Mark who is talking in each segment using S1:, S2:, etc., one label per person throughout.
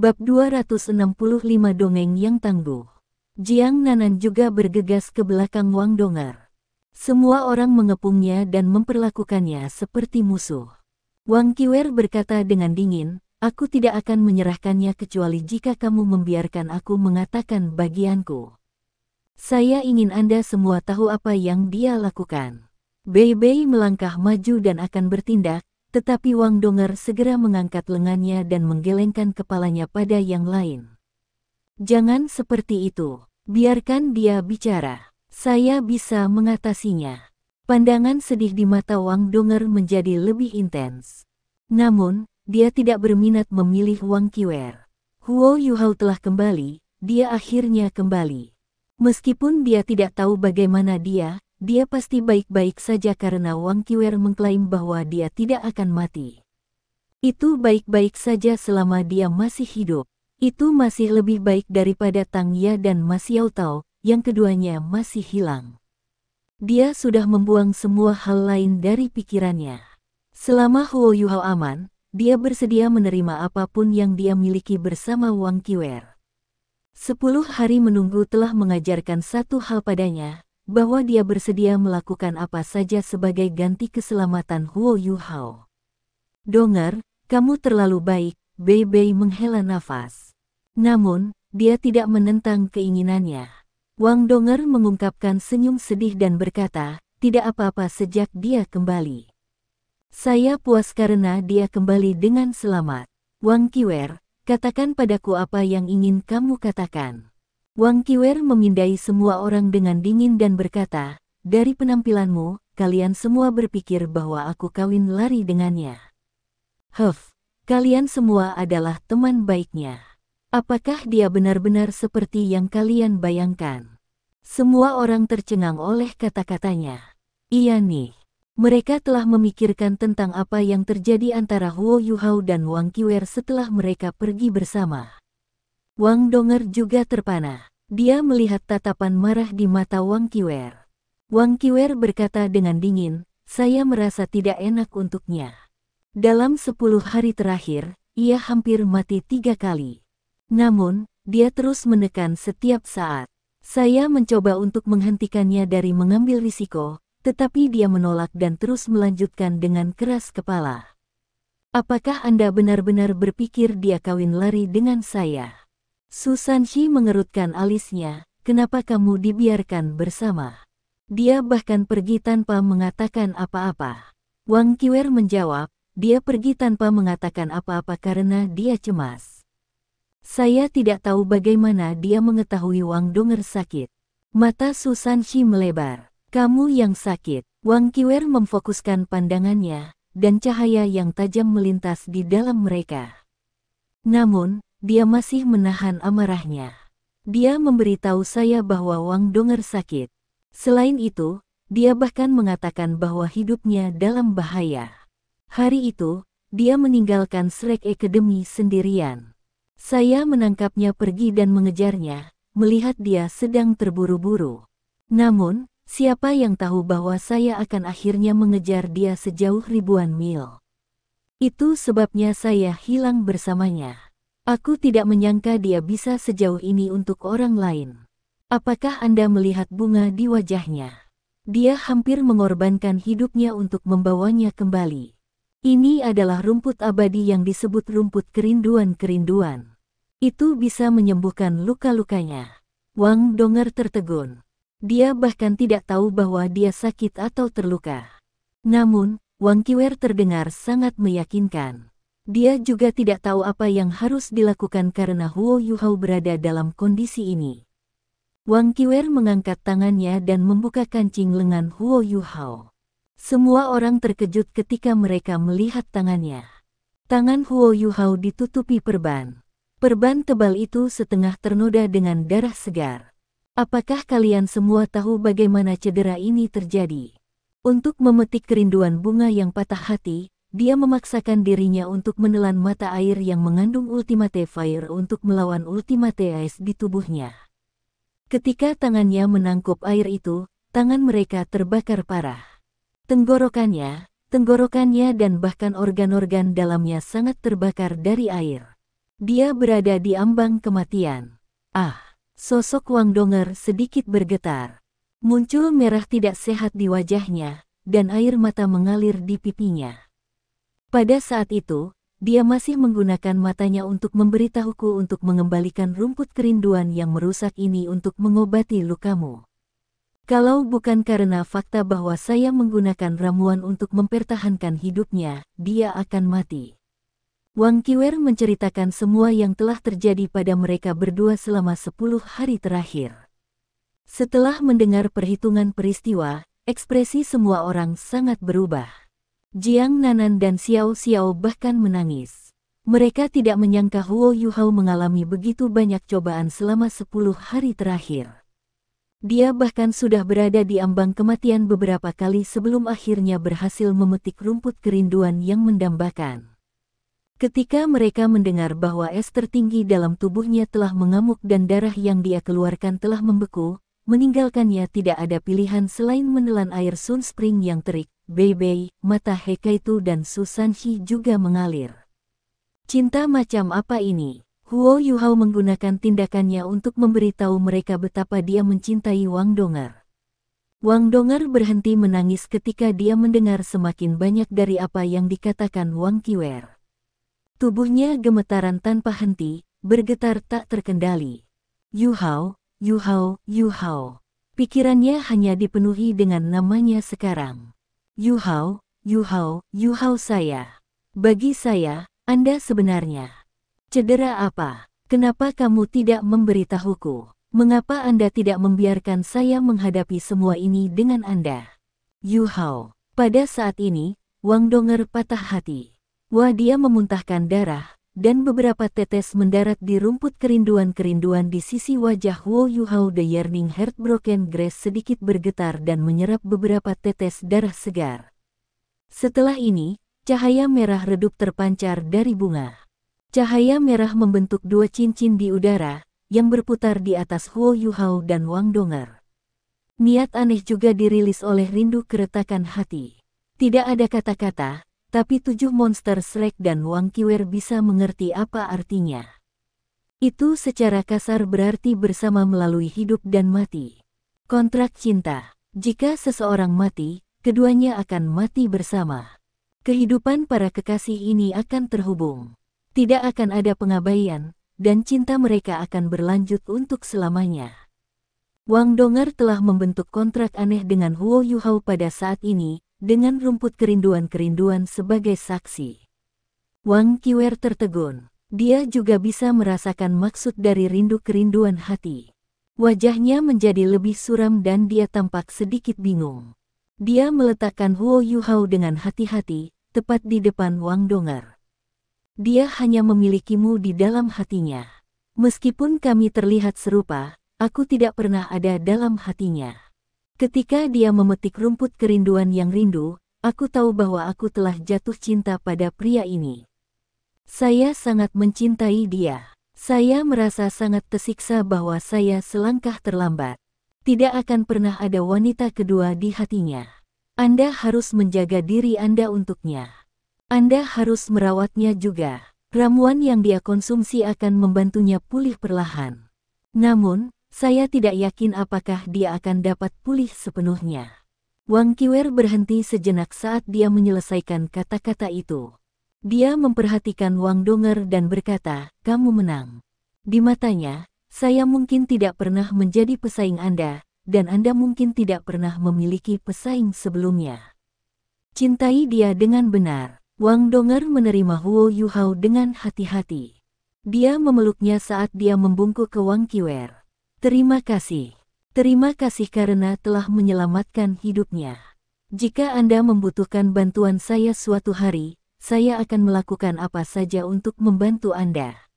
S1: Bab 265 Dongeng yang Tangguh. Jiang Nanan juga bergegas ke belakang Wang Dong'er. Semua orang mengepungnya dan memperlakukannya seperti musuh. Wang Qiwer berkata dengan dingin, "Aku tidak akan menyerahkannya kecuali jika kamu membiarkan aku mengatakan bagianku. Saya ingin Anda semua tahu apa yang dia lakukan." Bei Bei melangkah maju dan akan bertindak, tetapi Wang Dong'er segera mengangkat lengannya dan menggelengkan kepalanya pada yang lain. "Jangan seperti itu. Biarkan dia bicara. Saya bisa mengatasinya." Pandangan sedih di mata Wang Dong'er menjadi lebih intens. Namun, dia tidak berminat memilih Wang Qiwer. Huo Yuhao telah kembali, dia akhirnya kembali. Meskipun dia tidak tahu bagaimana dia pasti baik-baik saja karena Wang Qiwer mengklaim bahwa dia tidak akan mati. Itu baik-baik saja selama dia masih hidup. Itu masih lebih baik daripada Tang Ya dan Ma Xiaotao, yang keduanya masih hilang. Dia sudah membuang semua hal lain dari pikirannya. Selama Huo Yuhao aman, dia bersedia menerima apapun yang dia miliki bersama Wang Qiwer. 10 hari menunggu telah mengajarkan satu hal padanya, bahwa dia bersedia melakukan apa saja sebagai ganti keselamatan Huo Yuhao. "Dong'er, kamu terlalu baik," Bei Bei menghela nafas. Namun, dia tidak menentang keinginannya. Wang Dong'er mengungkapkan senyum sedih dan berkata, "Tidak apa-apa sejak dia kembali. Saya puas karena dia kembali dengan selamat. Wang Qiwer, katakan padaku apa yang ingin kamu katakan." Wang Qiwer memindai semua orang dengan dingin dan berkata, "Dari penampilanmu, kalian semua berpikir bahwa aku kawin lari dengannya. Kalian semua adalah teman baiknya. Apakah dia benar-benar seperti yang kalian bayangkan?" Semua orang tercengang oleh kata-katanya. Iya nih. Mereka telah memikirkan tentang apa yang terjadi antara Huo Yuhao dan Wang Qiwer setelah mereka pergi bersama. Wang Dong'er juga terpana. Dia melihat tatapan marah di mata Wang Qiwer. Wang Qiwer berkata dengan dingin, "Saya merasa tidak enak untuknya. Dalam 10 hari terakhir, ia hampir mati 3 kali. Namun, dia terus menekan setiap saat. Saya mencoba untuk menghentikannya dari mengambil risiko, tetapi dia menolak dan terus melanjutkan dengan keras kepala. Apakah Anda benar-benar berpikir dia kawin lari dengan saya?" Su Sanxi mengerutkan alisnya, "Kenapa kamu dibiarkan bersama? Dia bahkan pergi tanpa mengatakan apa-apa." Wang Qiwer menjawab, "Dia pergi tanpa mengatakan apa-apa karena dia cemas." "Saya tidak tahu bagaimana dia mengetahui Wang Dong'er sakit." Mata Su Sanxi melebar. "Kamu yang sakit." Wang Qiwer memfokuskan pandangannya, dan cahaya yang tajam melintas di dalam mereka. Namun, dia masih menahan amarahnya. "Dia memberitahu saya bahwa Wang Dong'er sakit. Selain itu, dia bahkan mengatakan bahwa hidupnya dalam bahaya. Hari itu, dia meninggalkan Shrek Academy sendirian. Saya menangkapnya pergi dan mengejarnya, melihat dia sedang terburu-buru. Namun, siapa yang tahu bahwa saya akan akhirnya mengejar dia sejauh ribuan mil. Itu sebabnya saya hilang bersamanya. Aku tidak menyangka dia bisa sejauh ini untuk orang lain. Apakah Anda melihat bunga di wajahnya? Dia hampir mengorbankan hidupnya untuk membawanya kembali. Ini adalah rumput abadi yang disebut rumput kerinduan-kerinduan. Itu bisa menyembuhkan luka-lukanya." Wang Dong'er tertegun. Dia bahkan tidak tahu bahwa dia sakit atau terluka. Namun, Wang Qiwer terdengar sangat meyakinkan. Dia juga tidak tahu apa yang harus dilakukan karena Huo Yuhao berada dalam kondisi ini. Wang Qiwer mengangkat tangannya dan membuka kancing lengan Huo Yuhao. Semua orang terkejut ketika mereka melihat tangannya. Tangan Huo Yuhao ditutupi perban. Perban tebal itu setengah ternoda dengan darah segar. Apakah kalian semua tahu bagaimana cedera ini terjadi? Untuk memetik kerinduan bunga yang patah hati, dia memaksakan dirinya untuk menelan mata air yang mengandung Ultimate Fire untuk melawan Ultimate Ice di tubuhnya. Ketika tangannya menangkup air itu, tangan mereka terbakar parah. Tenggorokannya dan bahkan organ-organ dalamnya sangat terbakar dari air. Dia berada di ambang kematian. Ah, sosok Wang Donger sedikit bergetar. Muncul merah tidak sehat di wajahnya, dan air mata mengalir di pipinya. Pada saat itu, dia masih menggunakan matanya untuk memberitahuku untuk mengembalikan rumput kerinduan yang merusak ini untuk mengobati lukamu. Kalau bukan karena fakta bahwa saya menggunakan ramuan untuk mempertahankan hidupnya, dia akan mati. Wang Qiwer menceritakan semua yang telah terjadi pada mereka berdua selama 10 hari terakhir. Setelah mendengar perhitungan peristiwa, ekspresi semua orang sangat berubah. Jiang Nanan dan Xiao Xiao bahkan menangis. Mereka tidak menyangka Huo Yuhao mengalami begitu banyak cobaan selama 10 hari terakhir. Dia bahkan sudah berada di ambang kematian beberapa kali sebelum akhirnya berhasil memetik rumput kerinduan yang mendambakan. Ketika mereka mendengar bahwa es tertinggi dalam tubuhnya telah mengamuk dan darah yang dia keluarkan telah membeku, meninggalkannya tidak ada pilihan selain menelan air Sun Spring yang terik. Bei, mata Hekaitu dan Su Sanxi juga mengalir. Cinta macam apa ini? Huo Yuhao menggunakan tindakannya untuk memberitahu mereka betapa dia mencintai Wang Donger. Wang Donger berhenti menangis ketika dia mendengar semakin banyak dari apa yang dikatakan Wang Qiwer. Tubuhnya gemetaran tanpa henti, bergetar tak terkendali. Yuhao, Yuhao, Yuhao. Pikirannya hanya dipenuhi dengan namanya sekarang. Yuhao, Yuhao, Yuhao saya. Bagi saya, Anda sebenarnya cedera apa? Kenapa kamu tidak memberitahuku? Mengapa Anda tidak membiarkan saya menghadapi semua ini dengan Anda? Yuhao. Pada saat ini, Wang Donger patah hati. Wah, dia memuntahkan darah, dan beberapa tetes mendarat di rumput kerinduan-kerinduan di sisi wajah Huo Yuhao. The yearning heartbroken grass sedikit bergetar dan menyerap beberapa tetes darah segar. Setelah ini, cahaya merah redup terpancar dari bunga. Cahaya merah membentuk dua cincin di udara, yang berputar di atas Huo Yuhao dan Wang Donger. Niat aneh juga dirilis oleh rindu keretakan hati. Tidak ada kata-kata, tapi 7 monster Shrek dan Wang Qiwer bisa mengerti apa artinya. Itu secara kasar berarti bersama melalui hidup dan mati. Kontrak cinta. Jika seseorang mati, keduanya akan mati bersama. Kehidupan para kekasih ini akan terhubung. Tidak akan ada pengabaian, dan cinta mereka akan berlanjut untuk selamanya. Wang Donger telah membentuk kontrak aneh dengan Huo Yuhao pada saat ini, dengan rumput kerinduan-kerinduan sebagai saksi. Wang Qiwer tertegun. Dia juga bisa merasakan maksud dari rindu kerinduan hati. Wajahnya menjadi lebih suram dan dia tampak sedikit bingung. Dia meletakkan Huo Yuhao dengan hati-hati, tepat di depan Wang Donger. Dia hanya memilikimu di dalam hatinya. Meskipun kami terlihat serupa, aku tidak pernah ada dalam hatinya. Ketika dia memetik rumput kerinduan yang rindu, aku tahu bahwa aku telah jatuh cinta pada pria ini. Saya sangat mencintai dia. Saya merasa sangat tersiksa bahwa saya selangkah terlambat. Tidak akan pernah ada wanita kedua di hatinya. Anda harus menjaga diri Anda untuknya. Anda harus merawatnya juga. Ramuan yang dia konsumsi akan membantunya pulih perlahan. Namun, saya tidak yakin apakah dia akan dapat pulih sepenuhnya. Wang Qiwer berhenti sejenak saat dia menyelesaikan kata-kata itu. Dia memperhatikan Wang Donger dan berkata, "Kamu menang." Di matanya, saya mungkin tidak pernah menjadi pesaing Anda, dan Anda mungkin tidak pernah memiliki pesaing sebelumnya. Cintai dia dengan benar. Wang Donger menerima Huo Yuhao dengan hati-hati. Dia memeluknya saat dia membungkuk ke Wang Qiwer. Terima kasih. Terima kasih karena telah menyelamatkan hidupnya. Jika Anda membutuhkan bantuan saya suatu hari, saya akan melakukan apa saja untuk membantu Anda.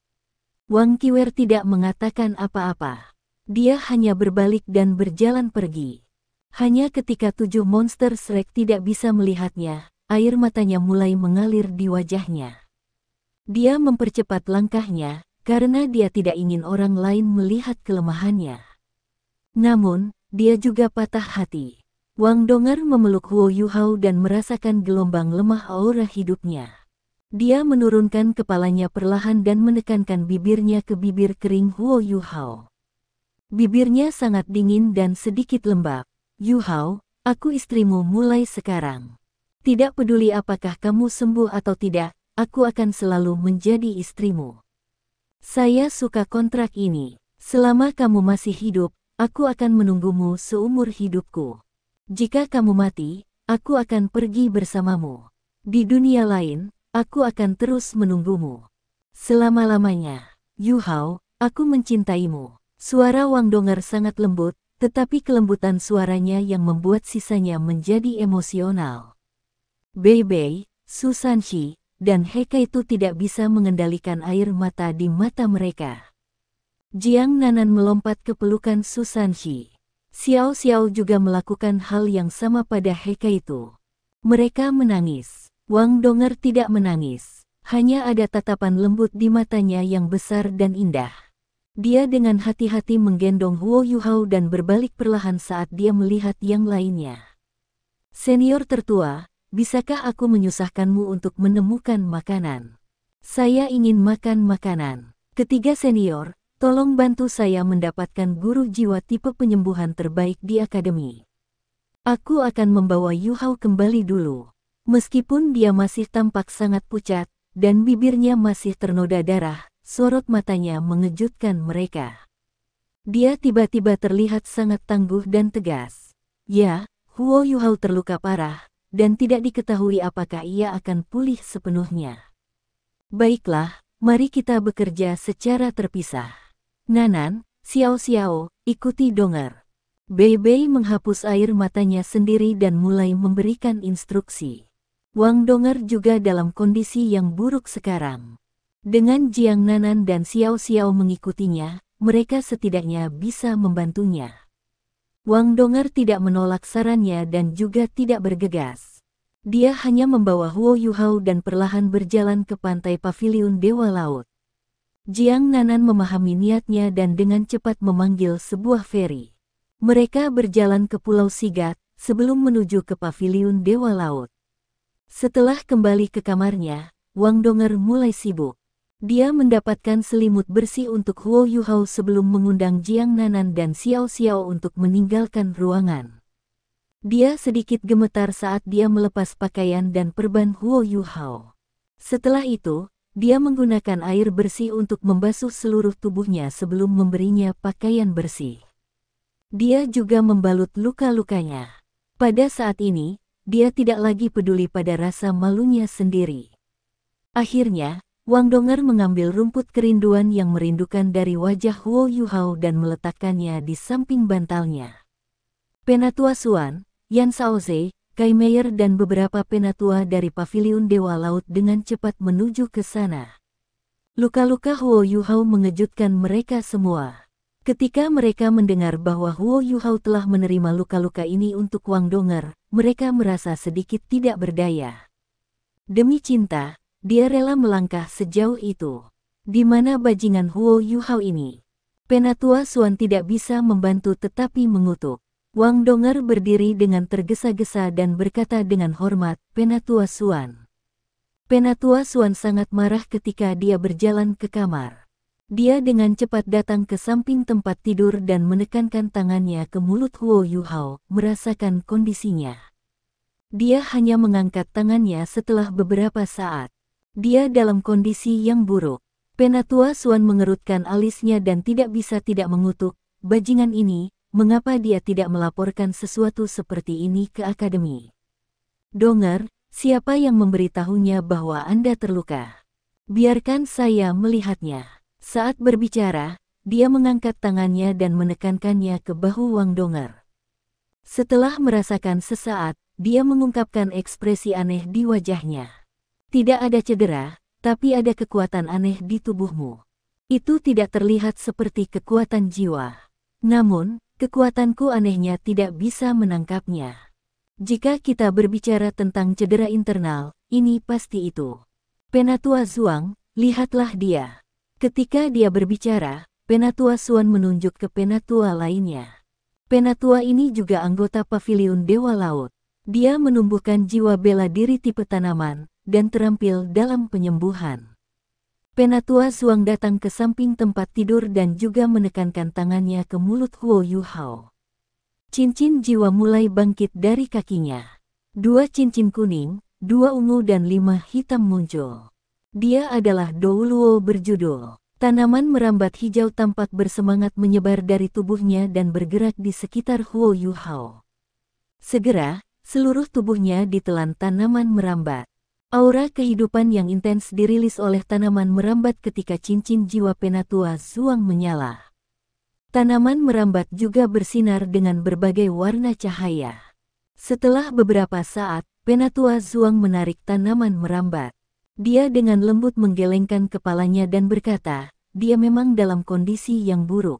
S1: Wang Qiwer tidak mengatakan apa-apa. Dia hanya berbalik dan berjalan pergi. Hanya ketika 7 monster Shrek tidak bisa melihatnya, air matanya mulai mengalir di wajahnya. Dia mempercepat langkahnya, karena dia tidak ingin orang lain melihat kelemahannya. Namun, dia juga patah hati. Wang Donger memeluk Huo Yuhao dan merasakan gelombang lemah aura hidupnya. Dia menurunkan kepalanya perlahan dan menekankan bibirnya ke bibir kering Huo Yuhao. Bibirnya sangat dingin dan sedikit lembab. Yuhao, aku istrimu mulai sekarang. Tidak peduli apakah kamu sembuh atau tidak, aku akan selalu menjadi istrimu. Saya suka kontrak ini. Selama kamu masih hidup, aku akan menunggumu seumur hidupku. Jika kamu mati, aku akan pergi bersamamu. Di dunia lain, aku akan terus menunggumu. Selama-lamanya. Yuhao, aku mencintaimu. Suara Wang Dong'er sangat lembut, tetapi kelembutan suaranya yang membuat sisanya menjadi emosional. Bei Bei, Su Sanxi, dan Hekai itu tidak bisa mengendalikan air mata di mata mereka. Jiang Nanan melompat ke pelukan Su Sanxi. Xiao Xiao juga melakukan hal yang sama pada Hekai itu. Mereka menangis. Wang Dong'er tidak menangis. Hanya ada tatapan lembut di matanya yang besar dan indah. Dia dengan hati-hati menggendong Huo Yuhao dan berbalik perlahan saat dia melihat yang lainnya. Senior tertua, bisakah aku menyusahkanmu untuk menemukan makanan? Saya ingin makan makanan. Ketiga senior, tolong bantu saya mendapatkan guru jiwa tipe penyembuhan terbaik di akademi. Aku akan membawa Yuhao kembali dulu. Meskipun dia masih tampak sangat pucat, dan bibirnya masih ternoda darah, sorot matanya mengejutkan mereka. Dia tiba-tiba terlihat sangat tangguh dan tegas. Ya, Huo Yuhao terluka parah, dan tidak diketahui apakah ia akan pulih sepenuhnya. Baiklah, mari kita bekerja secara terpisah. Nanan, Xiao Xiao, ikuti Dong'er. Bei Bei menghapus air matanya sendiri dan mulai memberikan instruksi. Wang Dong'er juga dalam kondisi yang buruk sekarang. Dengan Jiang Nanan dan Xiao Xiao mengikutinya, mereka setidaknya bisa membantunya. Wang Dong'er tidak menolak sarannya dan juga tidak bergegas. Dia hanya membawa Huo Yuhao dan perlahan berjalan ke pantai paviliun Dewa Laut. Jiang Nanan memahami niatnya dan dengan cepat memanggil sebuah feri. Mereka berjalan ke Pulau Sigat sebelum menuju ke paviliun Dewa Laut. Setelah kembali ke kamarnya, Wang Dong'er mulai sibuk. Dia mendapatkan selimut bersih untuk Huo Yuhao sebelum mengundang Jiang Nanan dan Xiao Xiao untuk meninggalkan ruangan. Dia sedikit gemetar saat dia melepas pakaian dan perban Huo Yuhao. Setelah itu, dia menggunakan air bersih untuk membasuh seluruh tubuhnya sebelum memberinya pakaian bersih. Dia juga membalut luka-lukanya. Pada saat ini, dia tidak lagi peduli pada rasa malunya sendiri. Akhirnya, Wang Dong'er mengambil rumput kerinduan yang merindukan dari wajah Huo Yuhao dan meletakkannya di samping bantalnya. Penatua Xuan, Yan Shaoze, Kai Meier dan beberapa penatua dari paviliun Dewa Laut dengan cepat menuju ke sana. Luka-luka Huo Yuhao mengejutkan mereka semua. Ketika mereka mendengar bahwa Huo Yuhao telah menerima luka-luka ini untuk Wang Dong'er, mereka merasa sedikit tidak berdaya. Demi cinta, dia rela melangkah sejauh itu. Di mana bajingan Huo Yuhao ini? Penatua Xuan tidak bisa membantu tetapi mengutuk. Wang Dong'er berdiri dengan tergesa-gesa dan berkata dengan hormat, "Penatua Xuan." Penatua Xuan sangat marah ketika dia berjalan ke kamar. Dia dengan cepat datang ke samping tempat tidur dan menekankan tangannya ke mulut Huo Yuhao, merasakan kondisinya. Dia hanya mengangkat tangannya setelah beberapa saat. Dia dalam kondisi yang buruk. Penatua Xuan mengerutkan alisnya dan tidak bisa tidak mengutuk, "Bajingan ini, mengapa dia tidak melaporkan sesuatu seperti ini ke akademi?" "Dong'er, siapa yang memberitahunya bahwa Anda terluka? Biarkan saya melihatnya." Saat berbicara, dia mengangkat tangannya dan menekankannya ke bahu Wang Dong'er. Setelah merasakan sesaat, dia mengungkapkan ekspresi aneh di wajahnya. "Tidak ada cedera, tapi ada kekuatan aneh di tubuhmu. Itu tidak terlihat seperti kekuatan jiwa. Namun, kekuatanku anehnya tidak bisa menangkapnya. Jika kita berbicara tentang cedera internal, ini pasti itu. Penatua Zhuang, lihatlah dia." Ketika dia berbicara, Penatua Xuan menunjuk ke penatua lainnya. Penatua ini juga anggota paviliun Dewa Laut. Dia menumbuhkan jiwa bela diri tipe tanaman, dan terampil dalam penyembuhan. Penatua Zuang datang ke samping tempat tidur dan juga menekankan tangannya ke mulut Huo Yuhao. Cincin jiwa mulai bangkit dari kakinya. 2 cincin kuning, 2 ungu dan 5 hitam muncul. Dia adalah Douluo berjudul. Tanaman merambat hijau tampak bersemangat menyebar dari tubuhnya dan bergerak di sekitar Huo Yuhao. Segera, seluruh tubuhnya ditelan tanaman merambat. Aura kehidupan yang intens dirilis oleh tanaman merambat ketika cincin jiwa Penatua Zuang menyala. Tanaman merambat juga bersinar dengan berbagai warna cahaya. Setelah beberapa saat, Penatua Zuang menarik tanaman merambat. Dia dengan lembut menggelengkan kepalanya dan berkata, dia memang dalam kondisi yang buruk.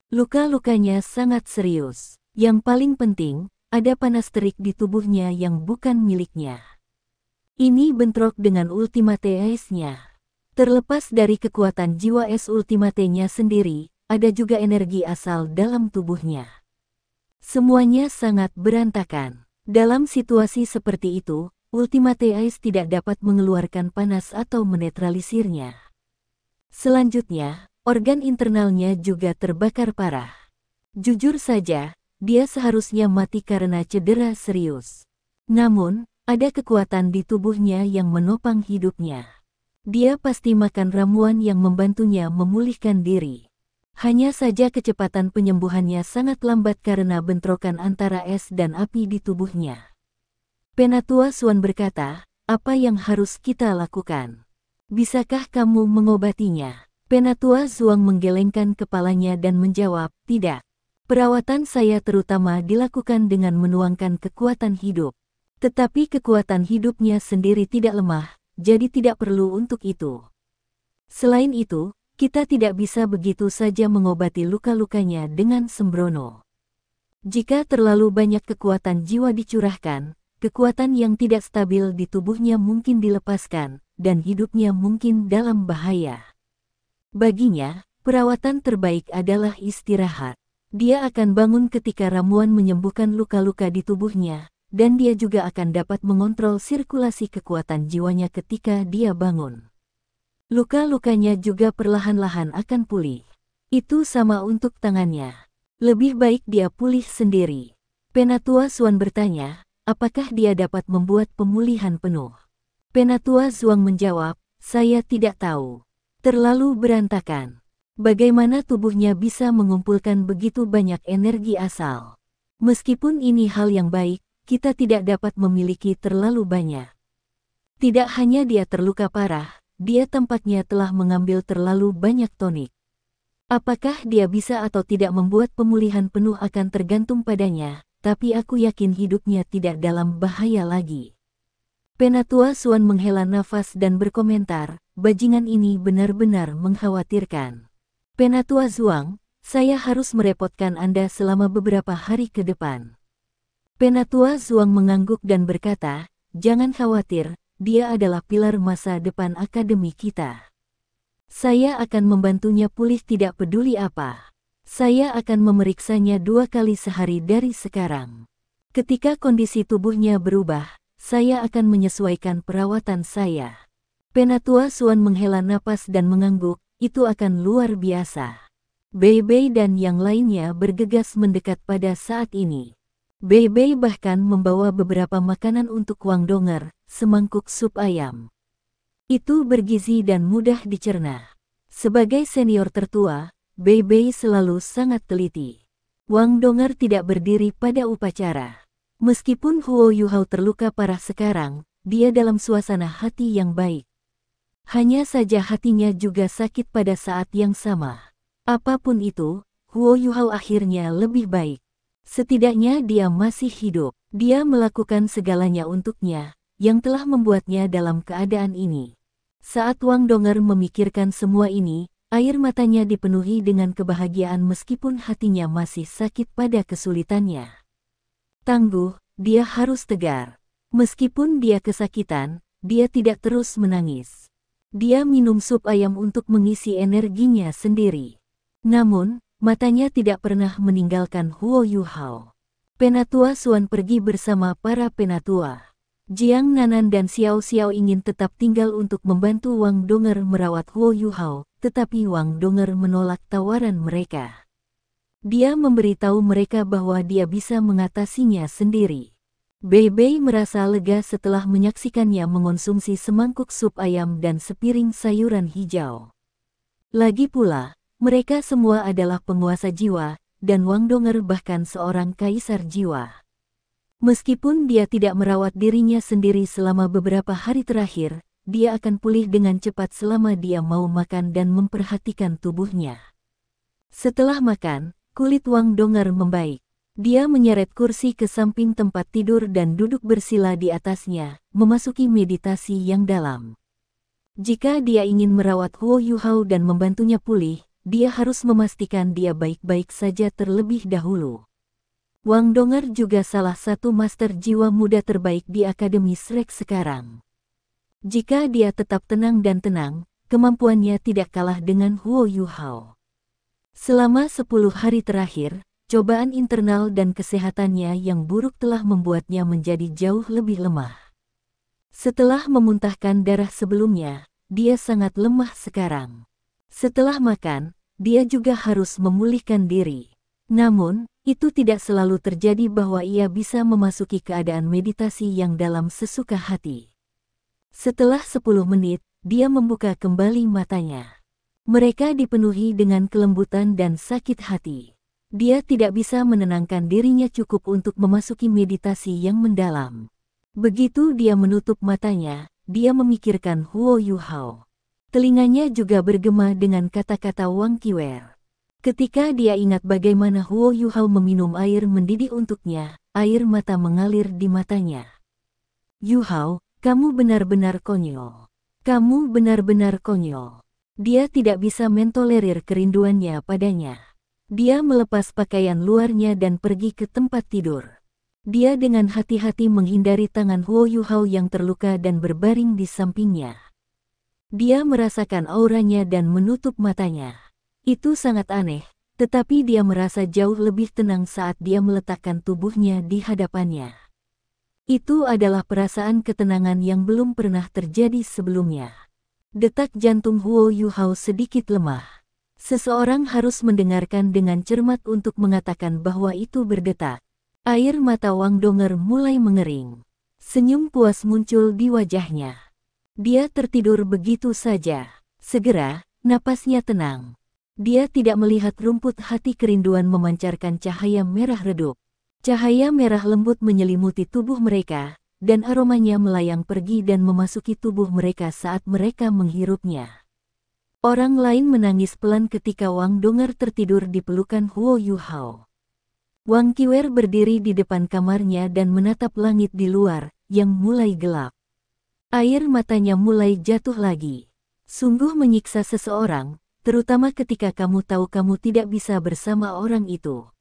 S1: Luka-lukanya sangat serius. Yang paling penting, ada panas terik di tubuhnya yang bukan miliknya. Ini bentrok dengan Ultimate Ace-nya. Terlepas dari kekuatan jiwa es Ultimate-nya sendiri, ada juga energi asal dalam tubuhnya. Semuanya sangat berantakan. Dalam situasi seperti itu, Ultimate Ace tidak dapat mengeluarkan panas atau menetralisirnya. Selanjutnya, organ internalnya juga terbakar parah. Jujur saja, dia seharusnya mati karena cedera serius. Namun, ada kekuatan di tubuhnya yang menopang hidupnya. Dia pasti makan ramuan yang membantunya memulihkan diri. Hanya saja kecepatan penyembuhannya sangat lambat karena bentrokan antara es dan api di tubuhnya. Penatua Zuang berkata, apa yang harus kita lakukan? Bisakah kamu mengobatinya? Penatua Zuang menggelengkan kepalanya dan menjawab, tidak. Perawatan saya terutama dilakukan dengan menuangkan kekuatan hidup. Tetapi kekuatan hidupnya sendiri tidak lemah, jadi tidak perlu untuk itu. Selain itu, kita tidak bisa begitu saja mengobati luka-lukanya dengan sembrono. Jika terlalu banyak kekuatan jiwa dicurahkan, kekuatan yang tidak stabil di tubuhnya mungkin dilepaskan, dan hidupnya mungkin dalam bahaya. Baginya, perawatan terbaik adalah istirahat. Dia akan bangun ketika ramuan menyembuhkan luka-luka di tubuhnya, dan dia juga akan dapat mengontrol sirkulasi kekuatan jiwanya ketika dia bangun. Luka-lukanya juga perlahan-lahan akan pulih. Itu sama untuk tangannya. Lebih baik dia pulih sendiri. Penatua Zuang bertanya, apakah dia dapat membuat pemulihan penuh? Penatua Zuang menjawab, saya tidak tahu. Terlalu berantakan. Bagaimana tubuhnya bisa mengumpulkan begitu banyak energi asal? Meskipun ini hal yang baik, kita tidak dapat memiliki terlalu banyak. Tidak hanya dia terluka parah, dia tampaknya telah mengambil terlalu banyak tonik. Apakah dia bisa atau tidak membuat pemulihan penuh akan tergantung padanya, tapi aku yakin hidupnya tidak dalam bahaya lagi. Penatua Zuang menghela nafas dan berkomentar, bajingan ini benar-benar mengkhawatirkan. Penatua Zuang, saya harus merepotkan Anda selama beberapa hari ke depan. Penatua Zuang mengangguk dan berkata, jangan khawatir, dia adalah pilar masa depan akademi kita. Saya akan membantunya pulih tidak peduli apa. Saya akan memeriksanya 2 kali sehari dari sekarang. Ketika kondisi tubuhnya berubah, saya akan menyesuaikan perawatan saya. Penatua Zuang menghela napas dan mengangguk, itu akan luar biasa. Bei Bei dan yang lainnya bergegas mendekat pada saat ini. Bei Bei bahkan membawa beberapa makanan untuk Wang Donger, semangkuk sup ayam. Itu bergizi dan mudah dicerna. Sebagai senior tertua, Bei Bei selalu sangat teliti. Wang Donger tidak berdiri pada upacara. Meskipun Huo Yuhao terluka parah sekarang, dia dalam suasana hati yang baik. Hanya saja hatinya juga sakit pada saat yang sama. Apapun itu, Huo Yuhao akhirnya lebih baik. Setidaknya dia masih hidup. Dia melakukan segalanya untuknya, yang telah membuatnya dalam keadaan ini. Saat Wang Donger memikirkan semua ini, air matanya dipenuhi dengan kebahagiaan meskipun hatinya masih sakit pada kesulitannya. Tangguh, dia harus tegar. Meskipun dia kesakitan, dia tidak terus menangis. Dia minum sup ayam untuk mengisi energinya sendiri. Namun, matanya tidak pernah meninggalkan Huo Yuhao. Penatua Zuang pergi bersama para penatua. Jiang Nanan dan Xiao Xiao ingin tetap tinggal untuk membantu Wang Donger merawat Huo Yuhao, tetapi Wang Donger menolak tawaran mereka. Dia memberitahu mereka bahwa dia bisa mengatasinya sendiri. Bei Bei merasa lega setelah menyaksikannya mengonsumsi semangkuk sup ayam dan sepiring sayuran hijau. Lagi pula, mereka semua adalah penguasa jiwa, dan Wang Donger bahkan seorang kaisar jiwa. Meskipun dia tidak merawat dirinya sendiri selama beberapa hari terakhir, dia akan pulih dengan cepat selama dia mau makan dan memperhatikan tubuhnya. Setelah makan, kulit Wang Donger membaik. Dia menyeret kursi ke samping tempat tidur dan duduk bersila di atasnya, memasuki meditasi yang dalam. Jika dia ingin merawat Huo Yuhao dan membantunya pulih, dia harus memastikan dia baik-baik saja terlebih dahulu. Wang Donger juga salah satu master jiwa muda terbaik di Akademi Shrek sekarang. Jika dia tetap tenang dan tenang, kemampuannya tidak kalah dengan Huo Yuhao. Selama 10 hari terakhir, cobaan internal dan kesehatannya yang buruk telah membuatnya menjadi jauh lebih lemah. Setelah memuntahkan darah sebelumnya, dia sangat lemah sekarang. Setelah makan, dia juga harus memulihkan diri. Namun, itu tidak selalu terjadi bahwa ia bisa memasuki keadaan meditasi yang dalam sesuka hati. Setelah 10 menit, dia membuka kembali matanya. Mereka dipenuhi dengan kelembutan dan sakit hati. Dia tidak bisa menenangkan dirinya cukup untuk memasuki meditasi yang mendalam. Begitu dia menutup matanya, dia memikirkan Huo Yuhao. Telinganya juga bergema dengan kata-kata Wang Qiwer. Ketika dia ingat bagaimana Huo Yuhao meminum air mendidih untuknya, air mata mengalir di matanya. Yuhao, kamu benar-benar konyol. Kamu benar-benar konyol. Dia tidak bisa mentolerir kerinduannya padanya. Dia melepas pakaian luarnya dan pergi ke tempat tidur. Dia dengan hati-hati menghindari tangan Huo Yuhao yang terluka dan berbaring di sampingnya. Dia merasakan auranya dan menutup matanya. Itu sangat aneh, tetapi dia merasa jauh lebih tenang saat dia meletakkan tubuhnya di hadapannya. Itu adalah perasaan ketenangan yang belum pernah terjadi sebelumnya. Detak jantung Huo Yuhao sedikit lemah. Seseorang harus mendengarkan dengan cermat untuk mengatakan bahwa itu berdetak. Air mata Wang Donger mulai mengering. Senyum puas muncul di wajahnya. Dia tertidur begitu saja. Segera, napasnya tenang. Dia tidak melihat rumput hati kerinduan memancarkan cahaya merah redup. Cahaya merah lembut menyelimuti tubuh mereka, dan aromanya melayang pergi dan memasuki tubuh mereka saat mereka menghirupnya. Orang lain menangis pelan ketika Wang Donger tertidur di pelukan Huo Yuhao. Wang Qiwer berdiri di depan kamarnya dan menatap langit di luar, yang mulai gelap. Air matanya mulai jatuh lagi. Sungguh menyiksa seseorang, terutama ketika kamu tahu kamu tidak bisa bersama orang itu.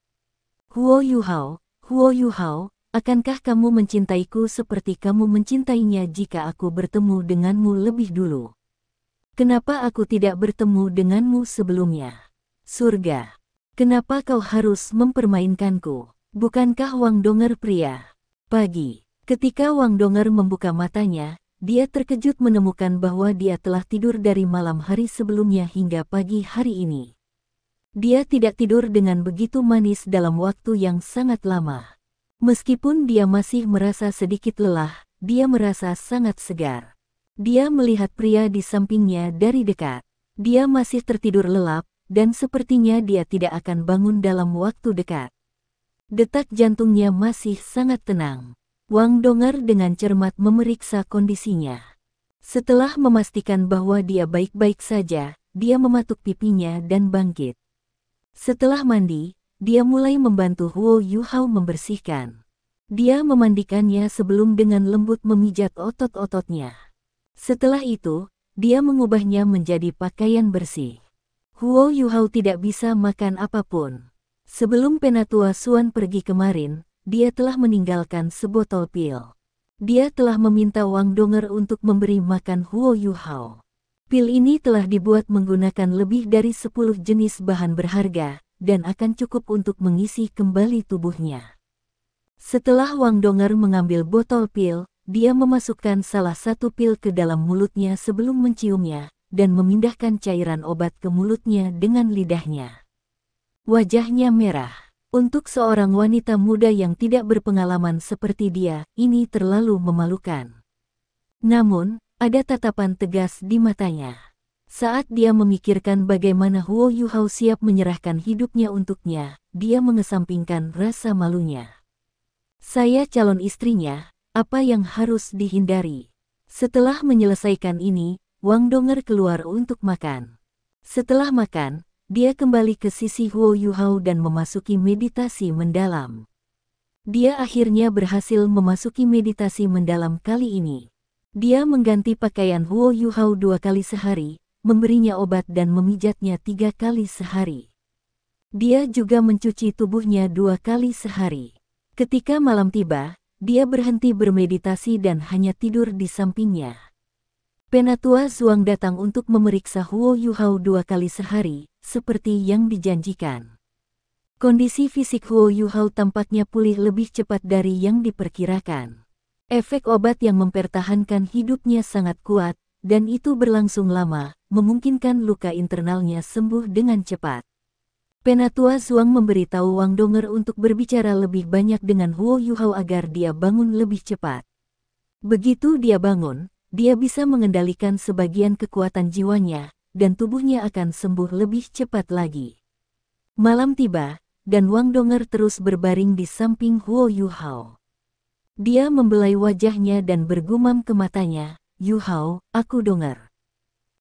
S1: Huo Yuhao, akankah kamu mencintaiku seperti kamu mencintainya jika aku bertemu denganmu lebih dulu? Kenapa aku tidak bertemu denganmu sebelumnya? Surga, kenapa kau harus mempermainkanku? Bukankah Wang Donger pria? Pagi, ketika Wang Donger membuka matanya, dia terkejut menemukan bahwa dia telah tidur dari malam hari sebelumnya hingga pagi hari ini. Dia tidak tidur dengan begitu manis dalam waktu yang sangat lama. Meskipun dia masih merasa sedikit lelah, dia merasa sangat segar. Dia melihat pria di sampingnya dari dekat. Dia masih tertidur lelap, dan sepertinya dia tidak akan bangun dalam waktu dekat. Detak jantungnya masih sangat tenang. Wang Donger dengan cermat memeriksa kondisinya. Setelah memastikan bahwa dia baik-baik saja, dia mematuk pipinya dan bangkit. Setelah mandi, dia mulai membantu Huo Yuhao membersihkan. Dia memandikannya sebelum dengan lembut memijat otot-ototnya. Setelah itu, dia mengubahnya menjadi pakaian bersih. Huo Yuhao tidak bisa makan apapun. Sebelum Penatua Xuan pergi kemarin, dia telah meninggalkan sebotol pil. Dia telah meminta Wang Donger untuk memberi makan Huo Yuhao. Pil ini telah dibuat menggunakan lebih dari 10 jenis bahan berharga, dan akan cukup untuk mengisi kembali tubuhnya. Setelah Wang Donger mengambil botol pil, dia memasukkan salah satu pil ke dalam mulutnya sebelum menciumnya, dan memindahkan cairan obat ke mulutnya dengan lidahnya. Wajahnya merah. Untuk seorang wanita muda yang tidak berpengalaman seperti dia, ini terlalu memalukan. Namun, ada tatapan tegas di matanya. Saat dia memikirkan bagaimana Huo Yuhao siap menyerahkan hidupnya untuknya, dia mengesampingkan rasa malunya. Saya calon istrinya, apa yang harus dihindari? Setelah menyelesaikan ini, Wang Donger keluar untuk makan. Setelah makan, dia kembali ke sisi Huo Yuhao dan memasuki meditasi mendalam. Dia akhirnya berhasil memasuki meditasi mendalam kali ini. Dia mengganti pakaian Huo Yuhao 2 kali sehari, memberinya obat dan memijatnya 3 kali sehari. Dia juga mencuci tubuhnya 2 kali sehari. Ketika malam tiba, dia berhenti bermeditasi dan hanya tidur di sampingnya. Penatua Zuang datang untuk memeriksa Huo Yuhao 2 kali sehari, seperti yang dijanjikan. Kondisi fisik Huo Yuhao tampaknya pulih lebih cepat dari yang diperkirakan. Efek obat yang mempertahankan hidupnya sangat kuat, dan itu berlangsung lama, memungkinkan luka internalnya sembuh dengan cepat. Penatua Zuang memberitahu Wang Donger untuk berbicara lebih banyak dengan Huo Yuhao agar dia bangun lebih cepat. Begitu dia bangun, dia bisa mengendalikan sebagian kekuatan jiwanya, dan tubuhnya akan sembuh lebih cepat lagi. Malam tiba, dan Wang Donger terus berbaring di samping Huo Yuhao. Dia membelai wajahnya dan bergumam ke matanya, "Yuhao, aku dengar.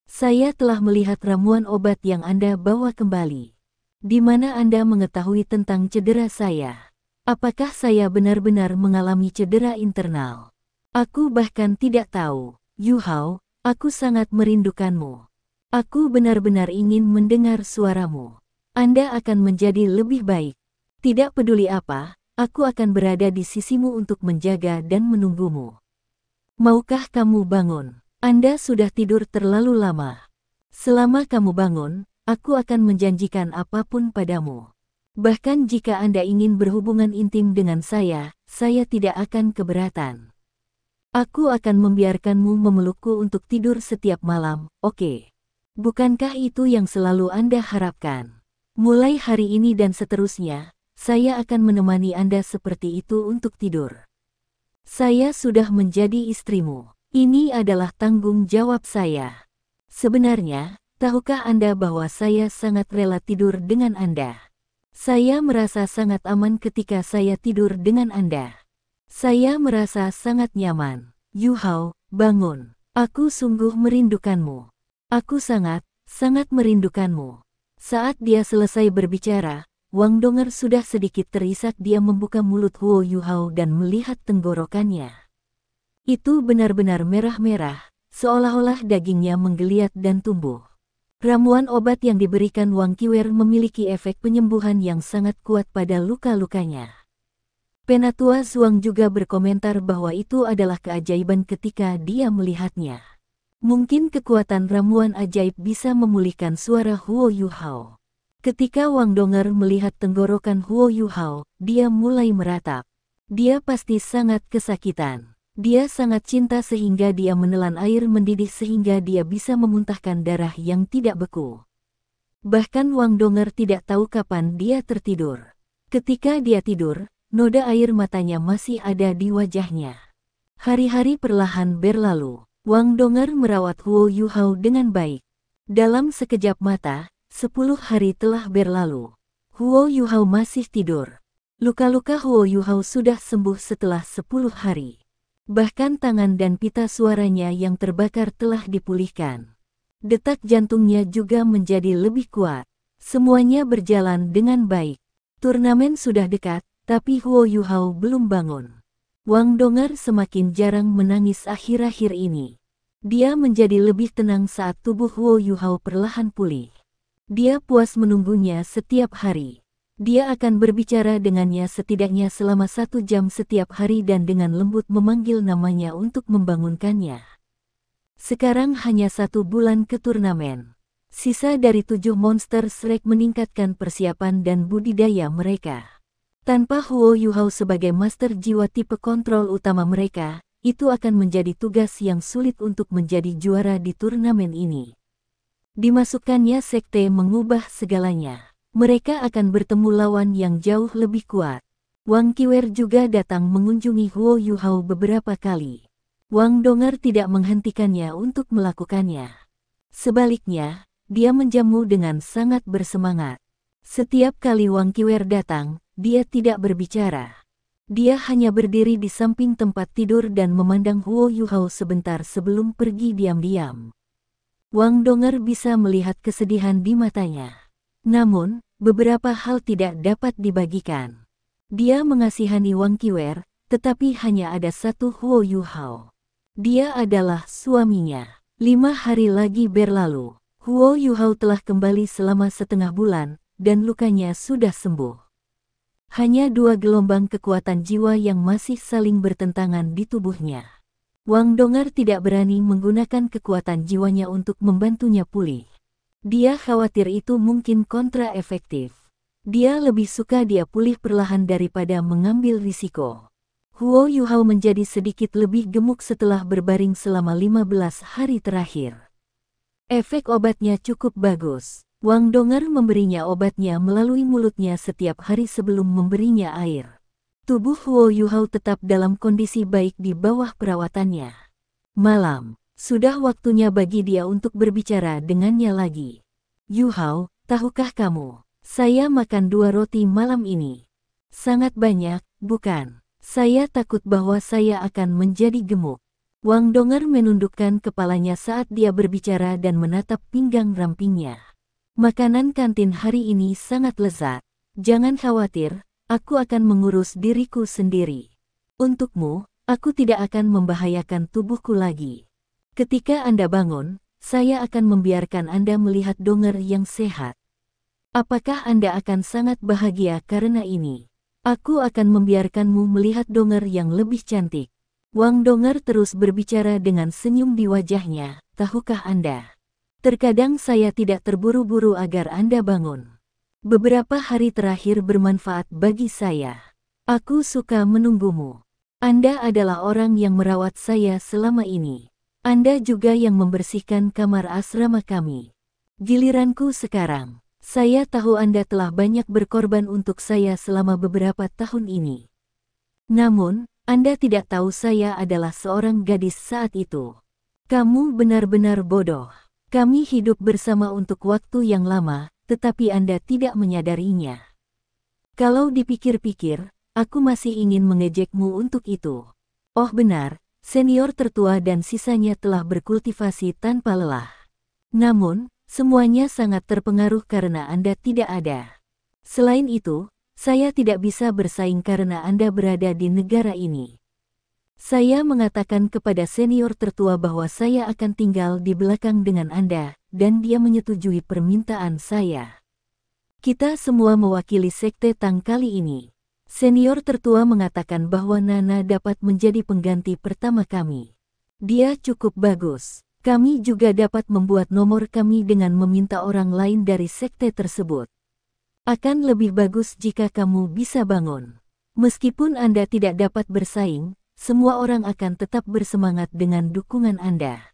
S1: Saya telah melihat ramuan obat yang Anda bawa kembali. Di mana Anda mengetahui tentang cedera saya? Apakah saya benar-benar mengalami cedera internal? Aku bahkan tidak tahu. Yuhao, aku sangat merindukanmu. Aku benar-benar ingin mendengar suaramu. Anda akan menjadi lebih baik. Tidak peduli apa, aku akan berada di sisimu untuk menjaga dan menunggumu. Maukah kamu bangun? Anda sudah tidur terlalu lama. Selama kamu bangun, aku akan menjanjikan apapun padamu. Bahkan jika Anda ingin berhubungan intim dengan saya tidak akan keberatan. Aku akan membiarkanmu memelukku untuk tidur setiap malam, oke? Bukankah itu yang selalu Anda harapkan? Mulai hari ini dan seterusnya, saya akan menemani Anda seperti itu untuk tidur. Saya sudah menjadi istrimu. Ini adalah tanggung jawab saya. Sebenarnya, tahukah Anda bahwa saya sangat rela tidur dengan Anda? Saya merasa sangat aman ketika saya tidur dengan Anda. Saya merasa sangat nyaman. Yuhao, bangun. Aku sungguh merindukanmu. Aku sangat merindukanmu. Saat dia selesai berbicara, Wang Donger sudah sedikit terisak. Dia membuka mulut Huo Yuhao dan melihat tenggorokannya. Itu benar-benar merah-merah, seolah-olah dagingnya menggeliat dan tumbuh. Ramuan obat yang diberikan Wang Qiwer memiliki efek penyembuhan yang sangat kuat pada luka-lukanya. Penatua Zuang juga berkomentar bahwa itu adalah keajaiban ketika dia melihatnya. Mungkin kekuatan ramuan ajaib bisa memulihkan suara Huo Yuhao. Ketika Wang Donger melihat tenggorokan Huo Yuhao, dia mulai meratap. Dia pasti sangat kesakitan. Dia sangat cinta sehingga dia menelan air mendidih sehingga dia bisa memuntahkan darah yang tidak beku. Bahkan Wang Donger tidak tahu kapan dia tertidur. Ketika dia tidur, noda air matanya masih ada di wajahnya. Hari-hari perlahan berlalu. Wang Donger merawat Huo Yuhao dengan baik. Dalam sekejap mata, 10 hari telah berlalu. Huo Yuhao masih tidur. Luka-luka Huo Yuhao sudah sembuh setelah 10 hari. Bahkan tangan dan pita suaranya yang terbakar telah dipulihkan. Detak jantungnya juga menjadi lebih kuat. Semuanya berjalan dengan baik. Turnamen sudah dekat, tapi Huo Yuhao belum bangun. Wang Donger semakin jarang menangis akhir-akhir ini. Dia menjadi lebih tenang saat tubuh Huo Yuhao perlahan pulih. Dia puas menunggunya setiap hari. Dia akan berbicara dengannya setidaknya selama 1 jam setiap hari dan dengan lembut memanggil namanya untuk membangunkannya. Sekarang hanya 1 bulan ke turnamen. Sisa dari 7 monster Shrek meningkatkan persiapan dan budidaya mereka. Tanpa Huo Yuhao sebagai master jiwa tipe kontrol utama mereka, itu akan menjadi tugas yang sulit untuk menjadi juara di turnamen ini. Dimasukkannya sekte mengubah segalanya. Mereka akan bertemu lawan yang jauh lebih kuat. Wang Qiwer juga datang mengunjungi Huo Yuhao beberapa kali. Wang Dong'er tidak menghentikannya untuk melakukannya. Sebaliknya, dia menjamu dengan sangat bersemangat. Setiap kali Wang Qiwer datang, dia tidak berbicara. Dia hanya berdiri di samping tempat tidur dan memandang Huo Yuhao sebentar sebelum pergi diam-diam. Wang Dong'er bisa melihat kesedihan di matanya. Namun, beberapa hal tidak dapat dibagikan. Dia mengasihani Wang Qiwer, tetapi hanya ada satu Huo Yuhao. Dia adalah suaminya. 5 hari lagi berlalu. Huo Yuhao telah kembali selama setengah bulan, dan lukanya sudah sembuh. Hanya 2 gelombang kekuatan jiwa yang masih saling bertentangan di tubuhnya. Wang Dong'er tidak berani menggunakan kekuatan jiwanya untuk membantunya pulih. Dia khawatir itu mungkin kontraefektif. Dia lebih suka dia pulih perlahan daripada mengambil risiko. Huo Yuhao menjadi sedikit lebih gemuk setelah berbaring selama 15 hari terakhir. Efek obatnya cukup bagus. Wang Dong'er memberinya obatnya melalui mulutnya setiap hari sebelum memberinya air. Tubuh Huo Yuhao tetap dalam kondisi baik di bawah perawatannya. Malam, sudah waktunya bagi dia untuk berbicara dengannya lagi. Yuhao, tahukah kamu, saya makan 2 roti malam ini. Sangat banyak, bukan? Saya takut bahwa saya akan menjadi gemuk. Wang Dong'er menundukkan kepalanya saat dia berbicara dan menatap pinggang rampingnya. Makanan kantin hari ini sangat lezat. Jangan khawatir, aku akan mengurus diriku sendiri. Untukmu, aku tidak akan membahayakan tubuhku lagi. Ketika Anda bangun, saya akan membiarkan Anda melihat Dong'er yang sehat. Apakah Anda akan sangat bahagia karena ini? Aku akan membiarkanmu melihat Dong'er yang lebih cantik. Wang Dong'er terus berbicara dengan senyum di wajahnya. Tahukah Anda? Terkadang saya tidak terburu-buru agar Anda bangun. Beberapa hari terakhir bermanfaat bagi saya. Aku suka menunggumu. Anda adalah orang yang merawat saya selama ini. Anda juga yang membersihkan kamar asrama kami. Giliranku sekarang. Saya tahu Anda telah banyak berkorban untuk saya selama beberapa tahun ini. Namun, Anda tidak tahu saya adalah seorang gadis saat itu. Kamu benar-benar bodoh. Kami hidup bersama untuk waktu yang lama, tetapi Anda tidak menyadarinya. Kalau dipikir-pikir, aku masih ingin mengejekmu untuk itu. Oh benar. Senior tertua dan sisanya telah berkultivasi tanpa lelah. Namun, semuanya sangat terpengaruh karena Anda tidak ada. Selain itu, saya tidak bisa bersaing karena Anda berada di negara ini. Saya mengatakan kepada senior tertua bahwa saya akan tinggal di belakang dengan Anda, dan dia menyetujui permintaan saya. Kita semua mewakili sekte Tang kali ini. Senior tertua mengatakan bahwa Nana dapat menjadi pengganti pertama kami. Dia cukup bagus. Kami juga dapat membuat nomor kami dengan meminta orang lain dari sekte tersebut. Akan lebih bagus jika kamu bisa bangun. Meskipun Anda tidak dapat bersaing, semua orang akan tetap bersemangat dengan dukungan Anda.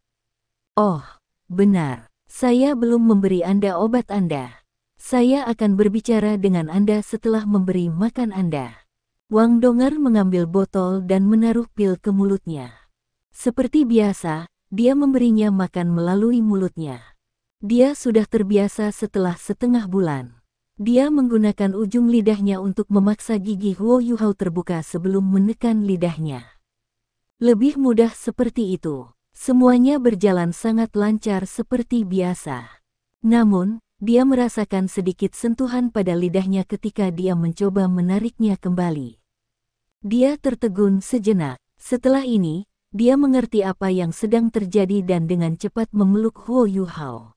S1: Oh, benar. Saya belum memberi Anda obat Anda. Saya akan berbicara dengan Anda setelah memberi makan Anda. Wang Dong'er mengambil botol dan menaruh pil ke mulutnya. Seperti biasa, dia memberinya makan melalui mulutnya. Dia sudah terbiasa setelah setengah bulan. Dia menggunakan ujung lidahnya untuk memaksa gigi Huo Yuhao terbuka sebelum menekan lidahnya. Lebih mudah seperti itu. Semuanya berjalan sangat lancar seperti biasa. Namun, dia merasakan sedikit sentuhan pada lidahnya ketika dia mencoba menariknya kembali. Dia tertegun sejenak. Setelah ini, dia mengerti apa yang sedang terjadi dan dengan cepat memeluk Huo Yuhao.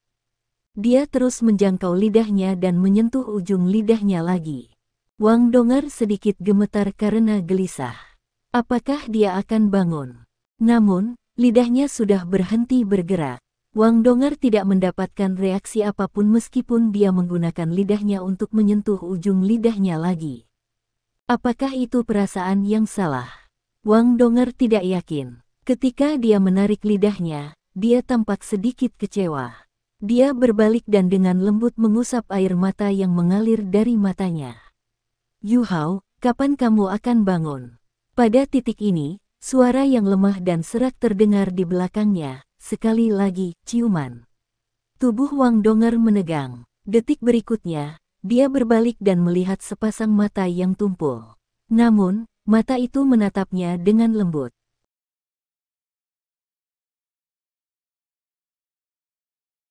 S1: Dia terus menjangkau lidahnya dan menyentuh ujung lidahnya lagi. Wang Dong'er sedikit gemetar karena gelisah. Apakah dia akan bangun? Namun, lidahnya sudah berhenti bergerak. Wang Dong'er tidak mendapatkan reaksi apapun meskipun dia menggunakan lidahnya untuk menyentuh ujung lidahnya lagi. Apakah itu perasaan yang salah? Wang Donger tidak yakin. Ketika dia menarik lidahnya, dia tampak sedikit kecewa. Dia berbalik dan dengan lembut mengusap air mata yang mengalir dari matanya. Yu Hao, kapan kamu akan bangun? Pada titik ini, suara yang lemah dan serak terdengar di belakangnya. Sekali lagi, ciuman. Tubuh Wang Donger menegang. Detik berikutnya, dia berbalik dan melihat sepasang mata yang tumpul. Namun, mata itu menatapnya dengan lembut.